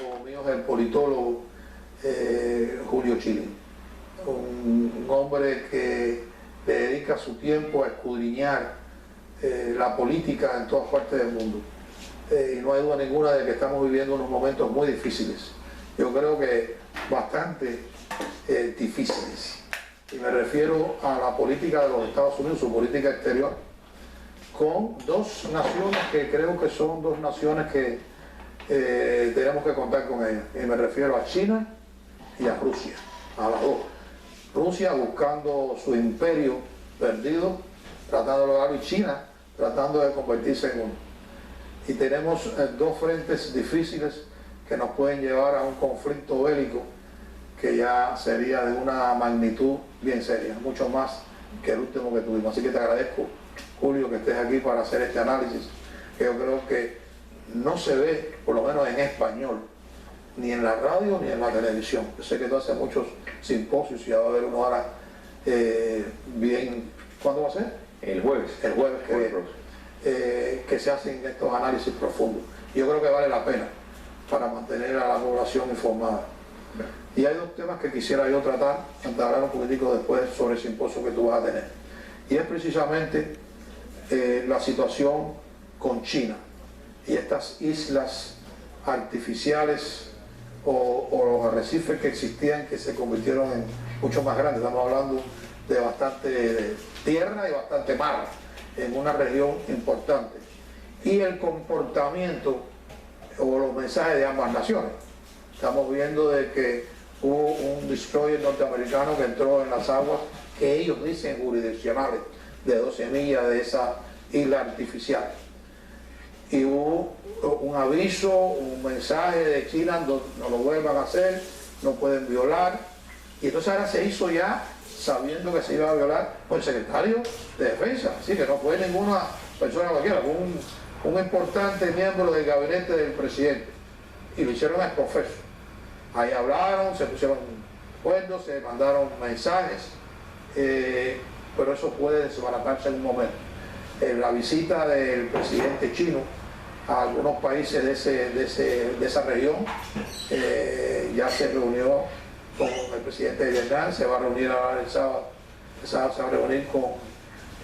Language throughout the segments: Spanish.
amigo mío es el politólogo Julio Chile, un hombre que le dedica su tiempo a escudriñar la política en todas partes del mundo. Y no hay duda ninguna de que estamos viviendo unos momentos muy difíciles. Yo creo que bastante difíciles. Y me refiero a la política de los Estados Unidos, su política exterior, con dos naciones que creo que son dos naciones que tenemos que contar con ellas. Y me refiero a China y a Rusia, a las dos. Rusia buscando su imperio perdido, tratando de lograrlo, y China tratando de convertirse en uno. Y tenemos dos frentes difíciles que nos pueden llevar a un conflicto bélico que ya sería de una magnitud bien seria, mucho más que el último que tuvimos. Así que te agradezco, Julio, que estés aquí para hacer este análisis, que yo creo que no se ve, por lo menos en español, ni en la radio ni en la televisión. Yo sé que tú haces muchos simposios y va a haber uno ahora bien. ¿Cuándo va a ser? El jueves. El jueves que viene. Que se hacen estos análisis profundos. Yo creo que vale la pena para mantener a la población informada. Y hay dos temas que quisiera yo tratar, antes de hablar un poquitico después sobre el simposio que tú vas a tener. Y es precisamente la situación con China y estas islas artificiales o los arrecifes que existían, que se convirtieron en mucho más grandes. Estamos hablando de bastante tierra y bastante mar en una región importante. Y el comportamiento o los mensajes de ambas naciones. Estamos viendo de que hubo un destroyer norteamericano que entró en las aguas que ellos dicen jurisdiccionales de 12 millas de esa isla artificial. Y hubo un aviso, un mensaje de China, no lo vuelvan a hacer, no pueden violar. Y entonces ahora se hizo ya sabiendo que se iba a violar por el secretario de Defensa. Así que no fue ninguna persona cualquiera, fue un importante miembro del gabinete del presidente. Y lo hicieron a esconfeso. Ahí hablaron, se pusieron acuerdos, se mandaron mensajes, pero eso puede desbaratarse en un momento. La visita del presidente chino a algunos países de esa región, ya se reunió con el presidente de Vietnam, se va a reunir ahora el sábado se va a reunir con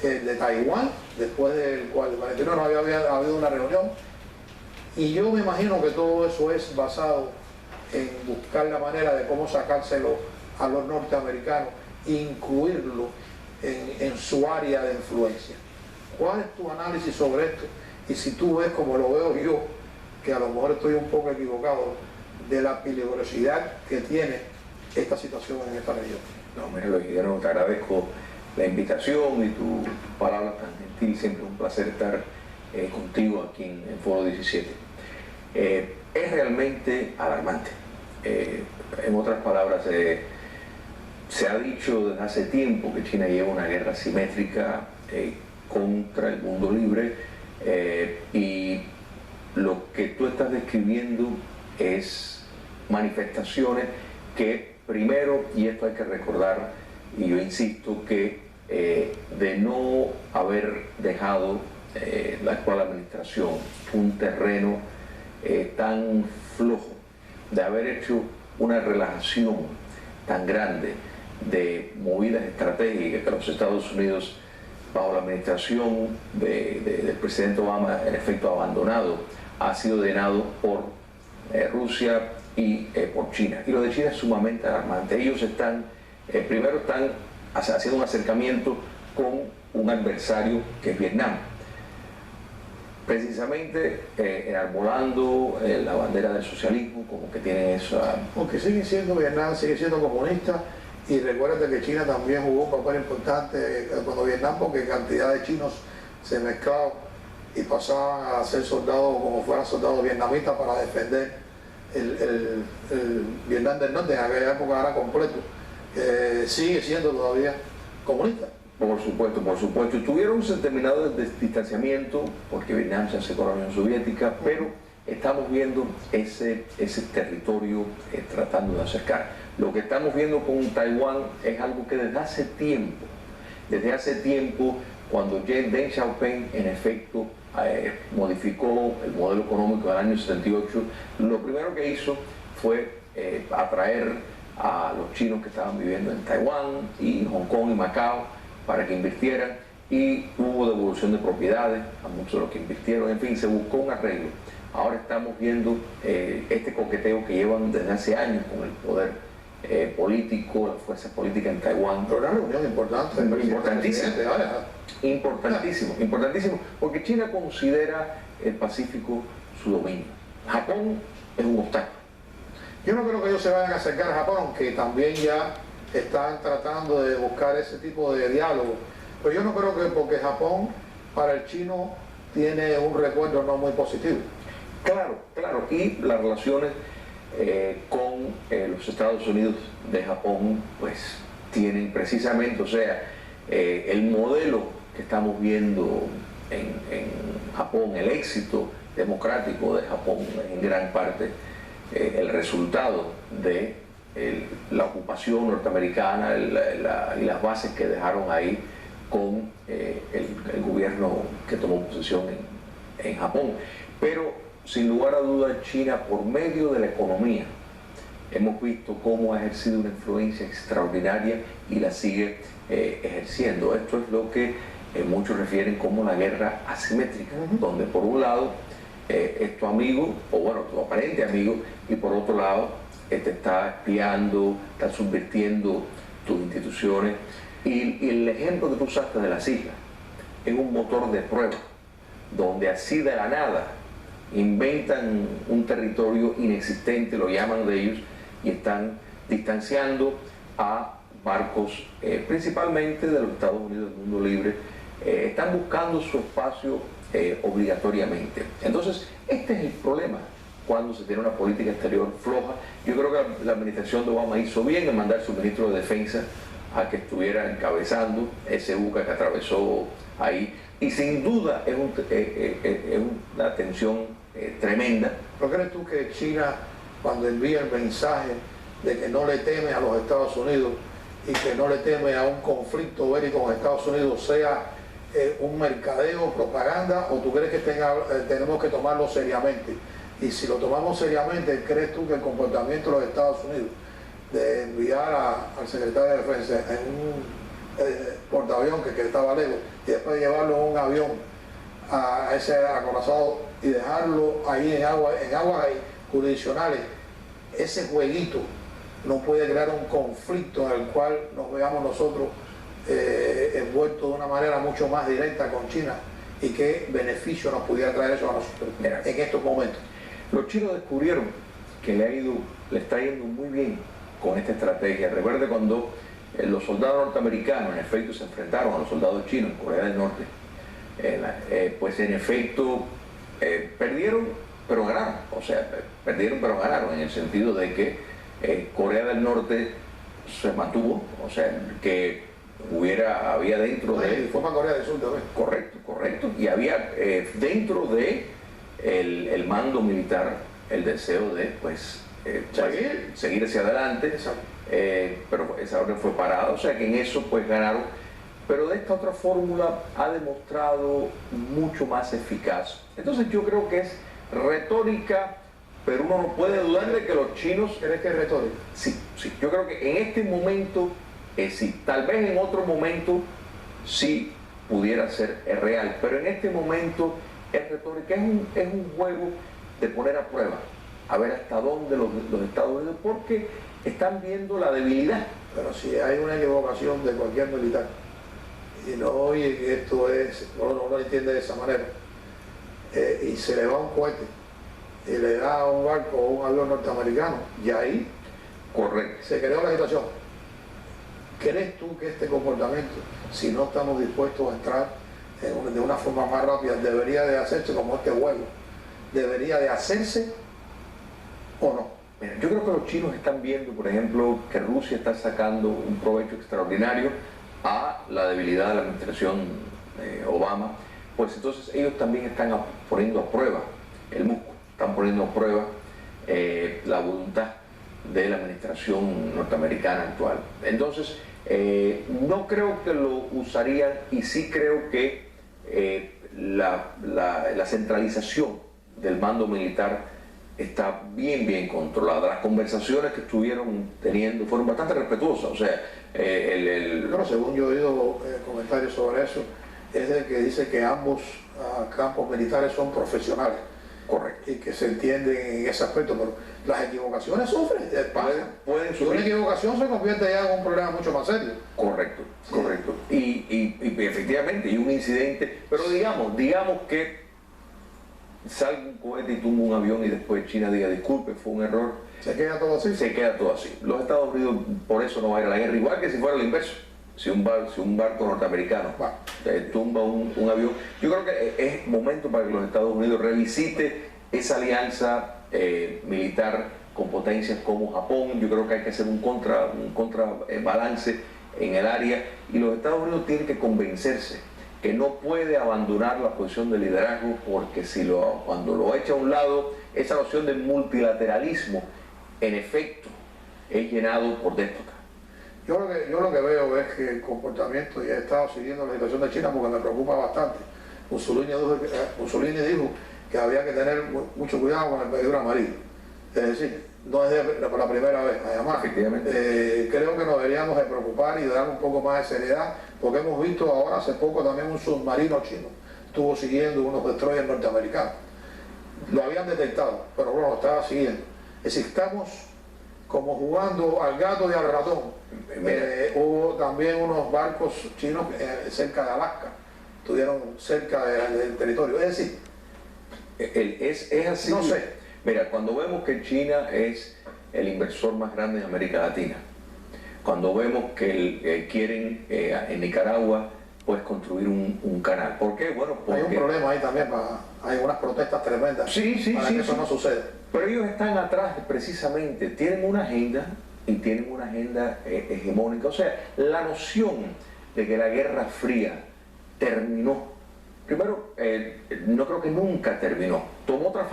el de Taiwán, después del cual el 41 no había habido una reunión. Y yo me imagino que todo eso es basado en buscar la manera de cómo sacárselo a los norteamericanos e incluirlo en su área de influencia. ¿Cuál es tu análisis sobre esto? Y si tú ves, como lo veo yo, que a lo mejor estoy un poco equivocado, de la peligrosidad que tiene esta situación en esta región. No, mira, Luis Guillermo, te agradezco la invitación y tu palabra tan gentil. Siempre un placer estar contigo aquí en Foro 17. Es realmente alarmante. En otras palabras, se ha dicho desde hace tiempo que China lleva una guerra asimétrica contra el mundo libre, y lo que tú estás describiendo es manifestaciones que primero, y esto hay que recordar, y yo insisto que de no haber dejado la actual administración un terreno tan flojo, de haber hecho una relajación tan grande de movidas estratégicas que los Estados Unidos, bajo la administración del presidente Obama, en efecto abandonado, ha sido denado por Rusia y por China. Y lo de China es sumamente alarmante. Ellos primero están haciendo un acercamiento con un adversario que es Vietnam, precisamente enarbolando la bandera del socialismo, como que tiene esa... Porque sigue siendo Vietnam, sigue siendo comunista, y recuérdate que China también jugó un papel importante cuando Vietnam, porque cantidad de chinos se mezclaban y pasaban a ser soldados como fueran soldados vietnamitas para defender el Vietnam del Norte. En aquella época era completo. Sigue siendo todavía comunista. Por supuesto, por supuesto. Tuvieron un determinado distanciamiento porque Vietnam se hace con la Unión Soviética, pero estamos viendo ese territorio tratando de acercar. Lo que estamos viendo con Taiwán es algo que desde hace tiempo, cuando Deng Xiaoping en efecto modificó el modelo económico del año 78, lo primero que hizo fue atraer a los chinos que estaban viviendo en Taiwán y Hong Kong y Macao para que invirtieran, y hubo devolución de propiedades a muchos de los que invirtieron. En fin, se buscó un arreglo. Ahora estamos viendo este coqueteo que llevan desde hace años con el poder político, las fuerzas políticas en Taiwán. Pero una reunión importante. Importantísimo, porque China considera el Pacífico su dominio. Japón es un obstáculo. Yo no creo que ellos se vayan a acercar a Japón, aunque también ya están tratando de buscar ese tipo de diálogo. Pero yo no creo que porque Japón para el chino tiene un recuerdo no muy positivo. Claro, y las relaciones con los Estados Unidos de Japón pues tienen precisamente, o sea, el modelo que estamos viendo en Japón, el éxito democrático de Japón en gran parte el resultado de la ocupación norteamericana y las bases que dejaron ahí con el gobierno que tomó posesión en Japón. Pero sin lugar a dudas, China, por medio de la economía, hemos visto cómo ha ejercido una influencia extraordinaria y la sigue ejerciendo. Esto es lo que muchos refieren como la guerra asimétrica, donde por un lado es tu amigo, o bueno, tu aparente amigo, y por otro lado te está espiando, está subvirtiendo tus instituciones. Y el ejemplo que tú usaste de las islas es un motor de prueba, donde así de la nada inventan un territorio inexistente, lo llaman de ellos, y están distanciando a barcos, principalmente de los Estados Unidos del mundo libre, están buscando su espacio obligatoriamente. Entonces, este es el problema cuando se tiene una política exterior floja. Yo creo que la administración de Obama hizo bien en mandar su ministro de Defensa a que estuviera encabezando ese buque que atravesó ahí, y sin duda es una tensión tremenda. ¿No crees tú que China, cuando envía el mensaje de que no le teme a los Estados Unidos y que no le teme a un conflicto bélico con Estados Unidos, sea un mercadeo, propaganda, o tú crees que tenemos que tomarlo seriamente? Y si lo tomamos seriamente, ¿crees tú que el comportamiento de los Estados Unidos de enviar al secretario de Defensa en un portaavión que estaba lejos y después llevarlo en un avión a ese acorazado y dejarlo ahí en aguas jurisdiccionales, ese jueguito no puede crear un conflicto en el cual nos veamos nosotros envueltos de una manera mucho más directa con China? ¿Y qué beneficio nos pudiera traer eso a nosotros en estos momentos? Los chinos descubrieron que le está yendo muy bien con esta estrategia. Recuerde cuando los soldados norteamericanos en efecto se enfrentaron a los soldados chinos en Corea del Norte, pues en efecto perdieron pero ganaron, o sea, perdieron pero ganaron, en el sentido de que Corea del Norte se mantuvo, o sea, que había dentro de... Fue para Corea del Sur también. Correcto, y había dentro de el mando militar el deseo de pues seguir hacia adelante, pero esa orden fue parada, o sea que en eso pues ganaron. Pero de esta otra fórmula ha demostrado mucho más eficaz. Entonces yo creo que es retórica, pero uno no puede dudar de que los chinos... ¿Crees que es retórica? Sí, yo creo que en este momento sí. Tal vez en otro momento sí pudiera ser real, pero en este momento es retórica, es un juego de poner a prueba, a ver hasta dónde los Estados Unidos, porque están viendo la debilidad. Pero si hay una equivocación de cualquier militar y no oye que esto es, no lo entiende de esa manera, y se le va un cohete y le da a un barco o un avión norteamericano, y ahí se creó la situación. ¿Crees tú que este comportamiento, si no estamos dispuestos a entrar de una forma más rápida, debería de hacerse como este juego? ¿Debería de hacerse o no? Mira, yo creo que los chinos están viendo, por ejemplo, que Rusia está sacando un provecho extraordinario a la debilidad de la administración Obama, pues entonces ellos también están poniendo a prueba el músculo, están poniendo a prueba la voluntad de la administración norteamericana actual. Entonces, no creo que lo usarían, y sí creo que la centralización del mando militar está bien controlada. Las conversaciones que estuvieron teniendo fueron bastante respetuosas. O sea, Pero según yo he oído comentarios sobre eso, es de que dice que ambos campos militares son profesionales. Correcto. Y que se entienden en ese aspecto, pero las equivocaciones sufren, pasan. Pueden Y una equivocación se convierte ya en un problema mucho más serio. Correcto, correcto. Y efectivamente, y un incidente, pero digamos que salga un cohete y tumba un avión y después China diga disculpe, fue un error. ¿Se queda todo así? Se queda todo así. Los Estados Unidos por eso no va a ir a la guerra, igual que si fuera lo inverso. Si un barco norteamericano tumba un avión. Yo creo que es momento para que los Estados Unidos revisite esa alianza militar con potencias como Japón. Yo creo que hay que hacer un contrabalance en el área, y los Estados Unidos tienen que convencerse que no puede abandonar la posición de liderazgo, porque cuando lo echa a un lado, esa noción de multilateralismo en efecto es llenado por déspotas. Yo lo que veo es que el comportamiento, y he estado siguiendo la situación de China porque me preocupa bastante. Mussolini dijo que había que tener mucho cuidado con el peligro amarillo. Es decir, no es por la primera vez. Además, creo que nos deberíamos de preocupar y de dar un poco más de seriedad, porque hemos visto ahora hace poco también un submarino chino estuvo siguiendo unos destroyers norteamericanos. Lo habían detectado, pero bueno, lo estaba siguiendo. Es decir, estamos como jugando al gato y al ratón. Hubo también unos barcos chinos cerca de Alaska, estuvieron cerca del territorio. Es decir, es así. No sé. Mira, cuando vemos que China es el inversor más grande de América Latina, cuando vemos que quieren en Nicaragua pues construir un canal. ¿Por qué? Bueno, porque hay un problema ahí también, hay unas protestas tremendas para que eso no suceda. Pero ellos están atrás precisamente, tienen una agenda y tienen una agenda hegemónica. O sea, la noción de que la Guerra Fría terminó, primero, no creo que nunca terminó, tomó otra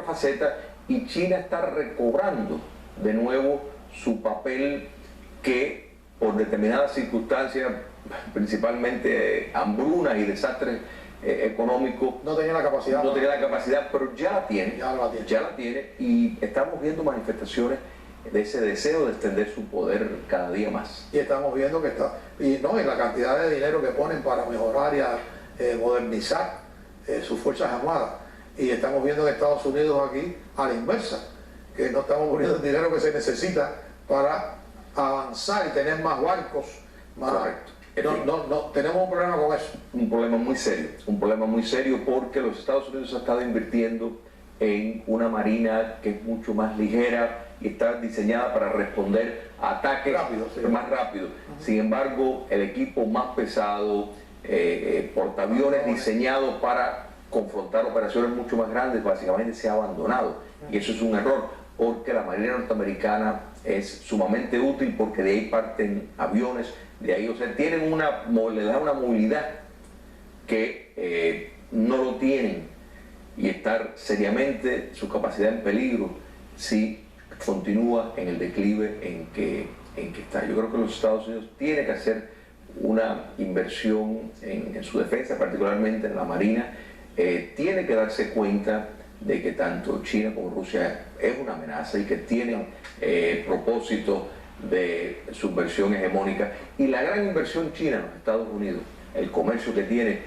faceta y China está recobrando de nuevo su papel que por determinadas circunstancias, principalmente hambrunas y desastres económicos, no tenía la capacidad, pero ya la tiene, y estamos viendo manifestaciones de ese deseo de extender su poder cada día más. Y estamos viendo que y la cantidad de dinero que ponen para mejorar y modernizar sus fuerzas armadas. Y estamos viendo en Estados Unidos aquí a la inversa, que no estamos poniendo el dinero que se necesita para avanzar y tener más barcos. Correcto. No, tenemos un problema con eso. Un problema muy serio porque los Estados Unidos han estado invirtiendo en una marina que es mucho más ligera y está diseñada para responder a ataques más rápido. Sin embargo, el equipo más pesado, portaaviones diseñado para confrontar operaciones mucho más grandes, básicamente se ha abandonado. Y eso es un error, porque la marina norteamericana es sumamente útil, porque de ahí parten aviones, de ahí, o sea, tienen le da una movilidad que no lo tienen, y estar seriamente su capacidad en peligro si continúa en el declive en que está. Yo creo que los Estados Unidos tienen que hacer una inversión en su defensa, particularmente en la marina. Tiene que darse cuenta de que tanto China como Rusia es una amenaza y que tienen propósitos de subversión hegemónica, y la gran inversión china en los Estados Unidos, el comercio que tiene,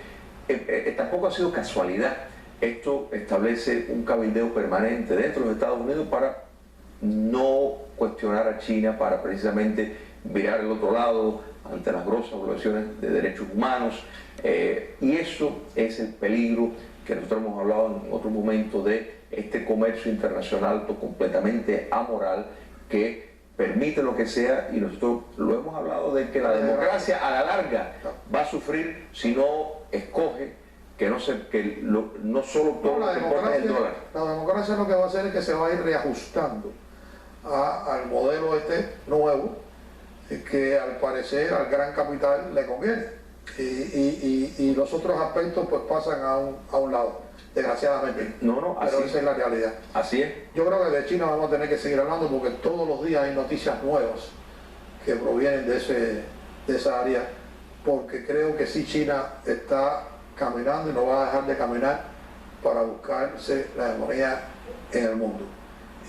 tampoco ha sido casualidad. Esto establece un cabildeo permanente dentro de los Estados Unidos para no cuestionar a China, para precisamente virar el otro lado ante las grosas violaciones de derechos humanos, y eso es el peligro que nosotros hemos hablado en otro momento, de este comercio internacional completamente amoral que permite lo que sea, y nosotros lo hemos hablado de que la democracia a la larga va a sufrir si no escoge que no solo todo lo que importa es el dólar. La democracia lo que va a hacer es que se va a ir reajustando al modelo nuevo, que al parecer al gran capital le conviene, y los otros aspectos pues pasan a un lado, desgraciadamente. Pero esa es la realidad. Así es. Yo creo que de China vamos a tener que seguir hablando, porque todos los días hay noticias nuevas que provienen de esa área, porque creo que sí, China está caminando y no va a dejar de caminar para buscarse la hegemonía en el mundo.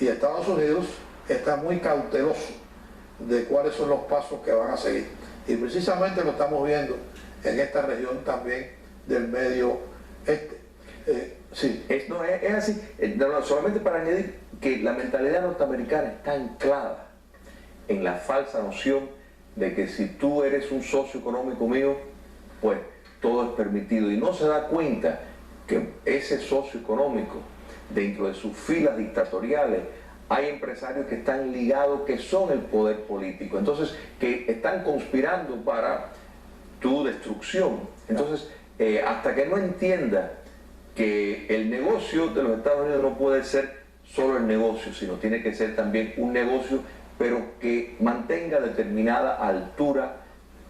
Y Estados Unidos está muy cauteloso de cuáles son los pasos que van a seguir. Y precisamente lo estamos viendo en esta región también del Medio Este. Sí. Es así. Solamente para añadir que la mentalidad norteamericana está anclada en la falsa noción de que si tú eres un socio económico mío, pues todo es permitido. Y no se da cuenta que ese socio económico, dentro de sus filas dictatoriales, hay empresarios que están ligados, que son el poder político, entonces que están conspirando para tu destrucción. Entonces, hasta que no entienda que el negocio de los Estados Unidos no puede ser solo el negocio, sino tiene que ser también un negocio, pero que mantenga determinada altura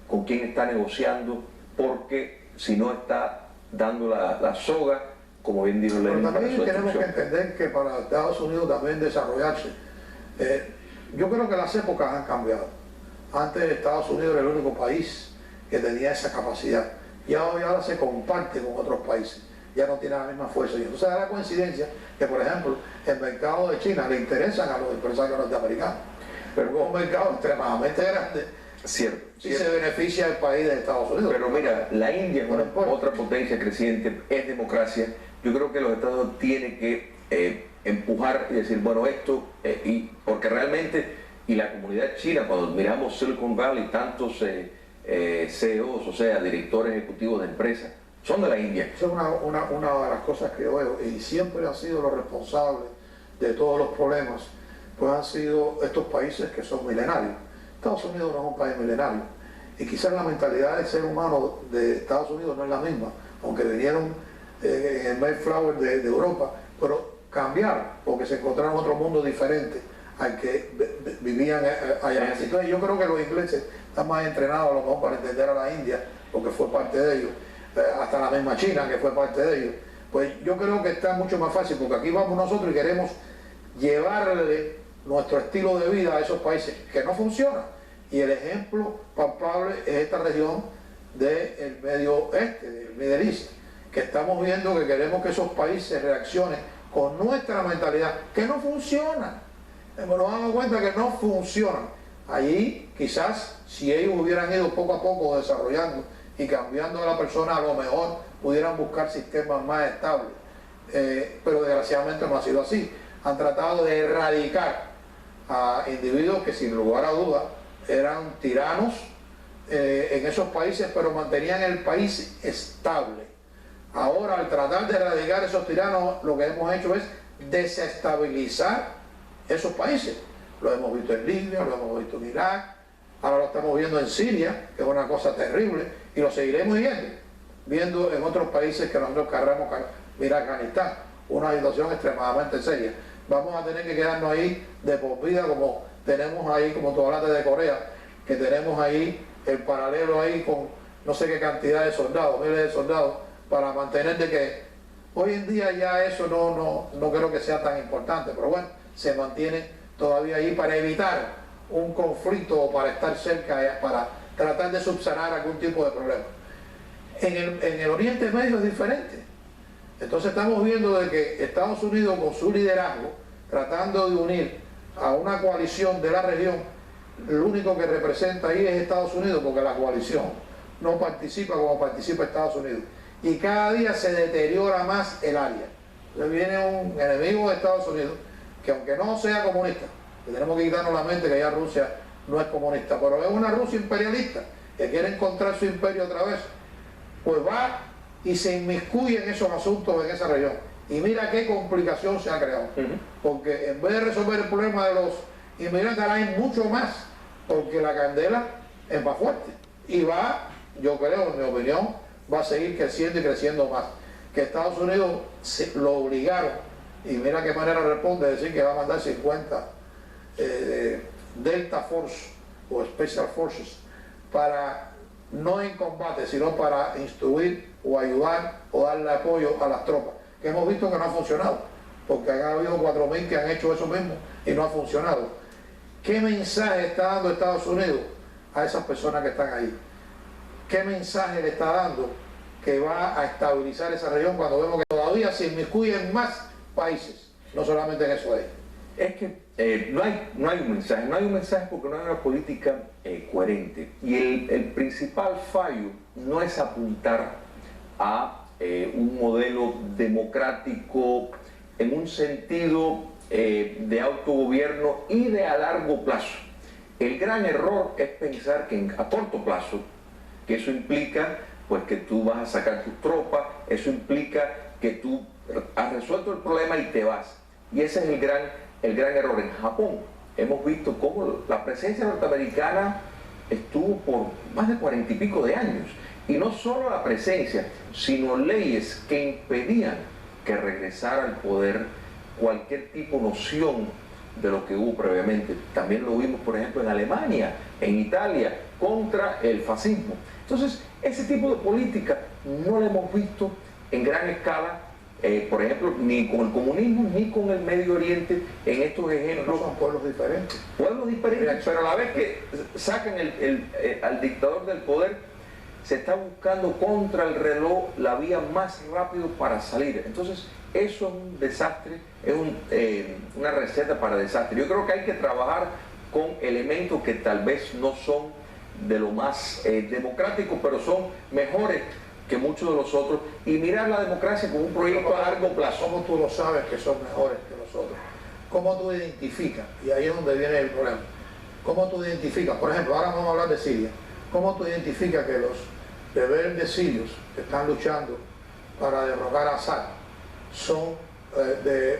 con quien está negociando, porque si no está dando la soga, como bien dijo Lenin. Pero también tenemos que entender que para Estados Unidos también desarrollarse, yo creo que las épocas han cambiado. Antes Estados Unidos era el único país que tenía esa capacidad, y ahora se comparte con otros países, ya no tiene la misma fuerza. Y entonces da la coincidencia que, por ejemplo, el mercado de China le interesan a los empresarios norteamericanos, pero es un mercado extremadamente grande. Cierto, y se beneficia el país de Estados Unidos. Pero mira, la India es otra potencia creciente, es democracia. Yo creo que los Estados Unidos tienen que empujar y decir, bueno, esto, porque realmente, y la comunidad china, cuando miramos Silicon Valley, tantos CEOs, o sea, directores ejecutivos de empresas, son de la India. Esa es una de las cosas que yo veo, y siempre han sido los responsables de todos los problemas, pues han sido estos países que son milenarios. Estados Unidos no es un país milenario, y quizás la mentalidad del ser humano de Estados Unidos no es la misma, aunque vinieron en el Mayflower de Europa, pero cambiaron, porque se encontraron otro mundo diferente al que vivían allá. Entonces yo creo que los ingleses están más entrenados a lo mejor para entender a la India, porque fue parte de ellos, hasta la misma China, que fue parte de ellos. Pues yo creo que está mucho más fácil, porque aquí vamos nosotros y queremos llevarle nuestro estilo de vida a esos países que no funcionan. Y el ejemplo palpable es esta región del Medio Este, del Middle East, que estamos viendo que queremos que esos países reaccionen con nuestra mentalidad, que no funciona. Nos damos cuenta que no funcionan. Allí quizás si ellos hubieran ido poco a poco desarrollando y cambiando a la persona, a lo mejor pudieran buscar sistemas más estables. Pero desgraciadamente no ha sido así. Han tratado de erradicar a individuos que sin lugar a dudas eran tiranos en esos países, pero mantenían el país estable. Ahora, al tratar de erradicar esos tiranos, lo que hemos hecho es desestabilizar esos países. Lo hemos visto en Libia, lo hemos visto en Irak, ahora lo estamos viendo en Siria, que es una cosa terrible, y lo seguiremos viendo en otros países que nosotros querramos. Mira Afganistán, una situación extremadamente seria. Vamos a tener que quedarnos ahí de por vida, como tenemos ahí, como tú hablaste de Corea, que tenemos ahí el paralelo ahí con no sé qué cantidad de soldados, miles de soldados, para mantener de que hoy en día ya eso no creo que sea tan importante, pero bueno, se mantiene todavía ahí para evitar un conflicto o para estar cerca, para tratar de subsanar algún tipo de problema. En el Oriente Medio es diferente. Entonces estamos viendo de que Estados Unidos, con su liderazgo, tratando de unir a una coalición de la región, lo único que representa ahí es Estados Unidos, porque la coalición no participa como participa Estados Unidos. Y cada día se deteriora más el área. Entonces viene un enemigo de Estados Unidos, que aunque no sea comunista, que tenemos que quitarnos la mente que ya Rusia no es comunista, pero es una Rusia imperialista, que quiere encontrar su imperio otra vez, pues va y se inmiscuye en esos asuntos en esa región. Y mira qué complicación se ha creado. Porque en vez de resolver el problema de los inmigrantes, ahora hay mucho más, porque la candela es más fuerte. Y va, yo creo, en mi opinión, va a seguir creciendo y creciendo más. Que Estados Unidos lo obligaron, y mira qué manera responde, decir que va a mandar 50 Delta Force o Special Forces para, no en combate, sino para instruir o ayudar o darle apoyo a las tropas, que hemos visto que no ha funcionado, porque han habido 4.000 que han hecho eso mismo y no ha funcionado. ¿Qué mensaje está dando Estados Unidos a esas personas que están ahí? ¿Qué mensaje le está dando que va a estabilizar esa región cuando vemos que todavía se inmiscuyen más países, no solamente en eso de ahí? Es que no hay un mensaje porque no hay una política coherente. Y el principal fallo no es apuntar a un modelo democrático en un sentido de autogobierno y de a largo plazo. El gran error es pensar que a corto plazo, que eso implica pues que tú vas a sacar tus tropas, eso implica que tú has resuelto el problema y te vas. Y ese es el gran error. En Japón hemos visto cómo la presencia norteamericana estuvo por más de 40 y pico de años. Y no solo la presencia, sino leyes que impedían que regresara al poder cualquier tipo de noción de lo que hubo previamente. También lo vimos, por ejemplo, en Alemania, en Italia, contra el fascismo. Entonces, ese tipo de política no la hemos visto en gran escala, por ejemplo, ni con el comunismo ni con el Medio Oriente, en estos ejemplos. No son pueblos diferentes. Pueblos diferentes, pero a la vez que sacan al dictador del poder, se está buscando contra el reloj la vía más rápido para salir. Entonces, eso es un desastre, es una receta para desastre. Yo creo que hay que trabajar con elementos que tal vez no son de lo más democráticos, pero son mejores que muchos de los otros, y mirar la democracia como un proyecto a largo plazo. ¿Cómo tú lo sabes que son mejores que nosotros? ¿Cómo tú identificas? Y ahí es donde viene el problema. ¿Cómo tú identificas? Por ejemplo, ahora vamos a hablar de Siria. ¿Cómo tú identificas que los rebeldes sirios que están luchando para derrocar a Assad son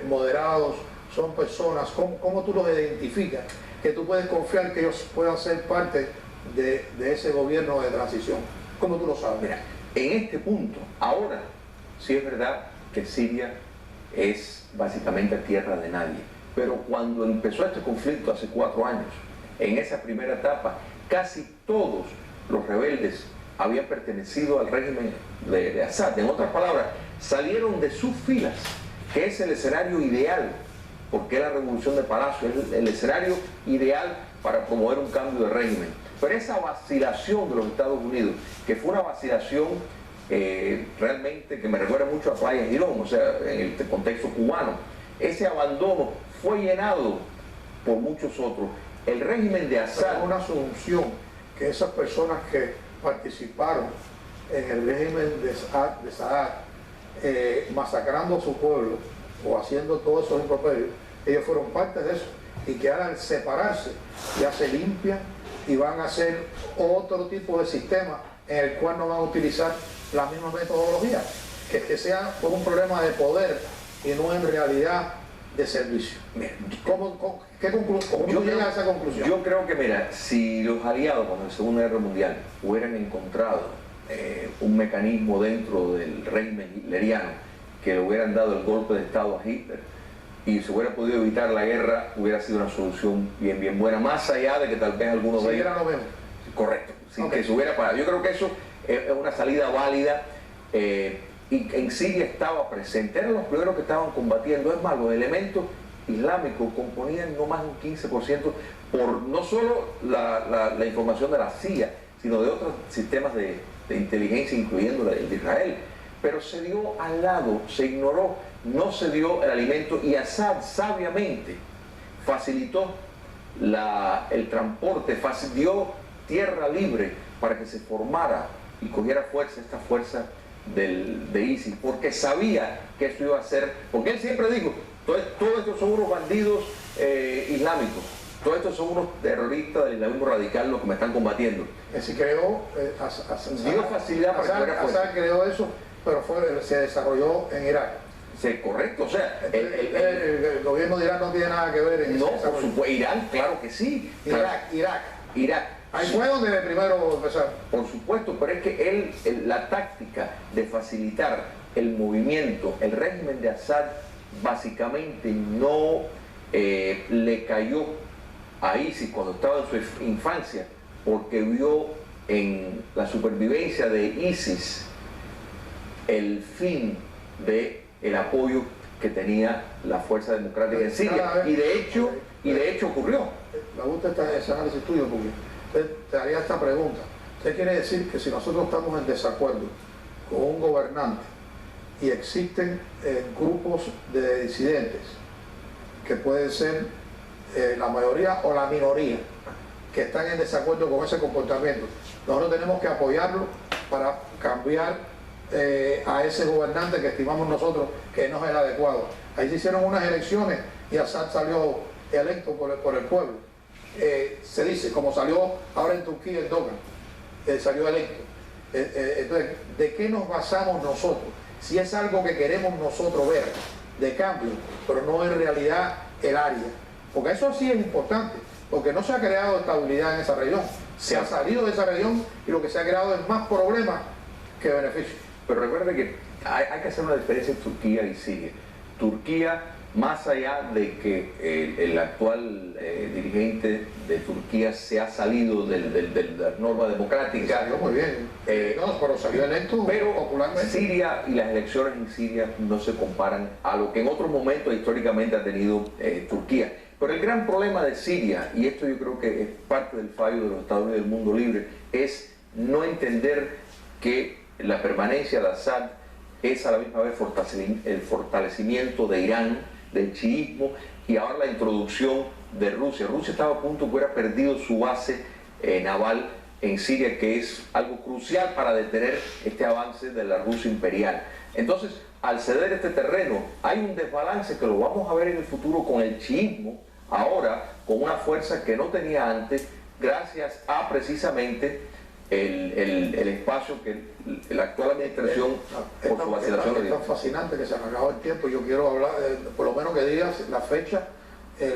moderados, son personas? ¿Cómo tú los identificas? Que tú puedes confiar que ellos puedan ser parte de ese gobierno de transición. ¿Cómo tú lo sabes? Mira, en este punto, ahora, sí es verdad que Siria es básicamente tierra de nadie, pero cuando empezó este conflicto hace 4 años, en esa primera etapa, casi todos los rebeldes habían pertenecido al régimen de Assad. En otras palabras, salieron de sus filas, que es el escenario ideal, porque la revolución de Palacio es el escenario ideal para promover un cambio de régimen. Pero esa vacilación de los Estados Unidos, que fue una vacilación realmente que me recuerda mucho a Playa Girón, o sea, en el contexto cubano, ese abandono fue llenado por muchos otros. El régimen de Assad... Es una asunción que esas personas que participaron en el régimen de Saddam, masacrando a su pueblo o haciendo todos esos improperios, ellos fueron parte de eso, y que ahora al separarse ya se limpian y van a hacer otro tipo de sistema en el cual no van a utilizar la misma metodología, que sea por un problema de poder y no en realidad de servicio. ¿Cómo llegas a esa conclusión? Yo creo que, mira, si los aliados con la Segunda Guerra Mundial hubieran encontrado un mecanismo dentro del régimen hitleriano que le hubieran dado el golpe de Estado a Hitler y se hubiera podido evitar la guerra, hubiera sido una solución bien buena, más allá de que tal vez algunos de ellos... lo vemos. Correcto, sin Okay. que se hubiera parado. Yo creo que eso es una salida válida, y en Siria estaba presente, eran los primeros que estaban combatiendo. Es más, los elementos islámicos componían no más de un 15% por no solo la información de la CIA, sino de otros sistemas de inteligencia, incluyendo el de Israel. Pero se dio al lado, se ignoró, no se dio el alimento, y Assad sabiamente facilitó el transporte, dio tierra libre para que se formara y cogiera fuerza esta fuerza de ISIS, porque sabía que esto iba a ser, porque él siempre dijo, todos estos son unos bandidos islámicos, todos estos son unos terroristas del islamismo radical los que me están combatiendo. Se creó, dio facilidad para que fuera fuerza. Assad creó eso, pero se desarrolló en Irak. Sí, correcto, o sea, el gobierno de Irak no tiene nada que ver en eso. No, por supuesto, Irán, claro que sí. Irak. Ahí fue donde primero empezaron. Por supuesto, pero es que la táctica de facilitar el movimiento, el régimen de Assad básicamente no le cayó a ISIS cuando estaba en su infancia, porque vio en la supervivencia de ISIS el fin del apoyo que tenía la Fuerza Democrática en Siria, y de hecho ocurrió. Me gusta ese análisis tuyo, porque te haría esta pregunta. ¿Usted quiere decir que si nosotros estamos en desacuerdo con un gobernante y existen grupos de disidentes, que pueden ser la mayoría o la minoría, que están en desacuerdo con ese comportamiento, nosotros tenemos que apoyarlo para cambiar a ese gobernante que estimamos nosotros que no es el adecuado. Ahí se hicieron unas elecciones y Assad salió electo por el pueblo. Se dice, como salió ahora en Turquía Erdogan, salió electo. Entonces, ¿de qué nos basamos nosotros? Si es algo que queremos nosotros ver de cambio, pero no en realidad el área. Porque eso sí es importante, porque no se ha creado estabilidad en esa región. Se ha salido de esa región y lo que se ha creado es más problemas que beneficios. Pero recuerda que hay que hacer una diferencia en Turquía y Siria. Turquía, más allá de que el actual dirigente de Turquía se ha salido de la norma democrática. Salió muy bien, pero salió electo popularmente. Siria y las elecciones en Siria no se comparan a lo que en otros momentos históricamente ha tenido Turquía. Pero el gran problema de Siria, y esto yo creo que es parte del fallo de los Estados Unidos del mundo libre, es no entender que la permanencia de Assad es a la misma vez el fortalecimiento de Irán, del chiismo, y ahora la introducción de Rusia. Rusia estaba a punto de que hubiera perdido su base naval en Siria, que es algo crucial para detener este avance de la Rusia imperial. Entonces, al ceder este terreno, hay un desbalance que lo vamos a ver en el futuro con el chiismo, ahora con una fuerza que no tenía antes, gracias a precisamente el espacio que la actual administración por su vacilación es tan fascinante que se me acabó el tiempo. Yo quiero hablar, por lo menos que digas la fecha,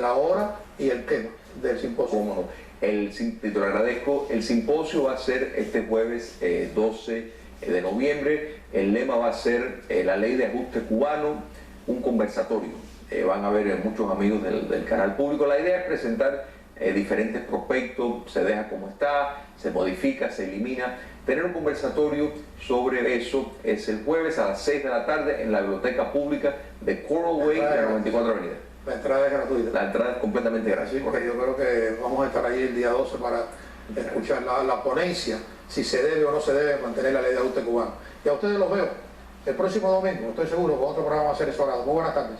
la hora y el tema del simposio. ¿Cómo no? Te lo agradezco. El simposio va a ser este jueves 12 de noviembre. El lema va a ser la ley de ajuste cubano, un conversatorio. Van a haber muchos amigos del canal público. La idea es presentar diferentes prospectos, se deja como está, se modifica, se elimina. Tener un conversatorio sobre eso es el jueves a las 6 de la tarde en la biblioteca pública de Coral Way de la 94 Avenida. La entrada es gratuita. La entrada es completamente Así gratuita. que yo creo que vamos a estar ahí el día 12 para escuchar la ponencia, si se debe o no se debe mantener la ley de ajuste cubano. Y a ustedes los veo el próximo domingo, estoy seguro, con otro programa Seres Horados. Muy buenas tardes.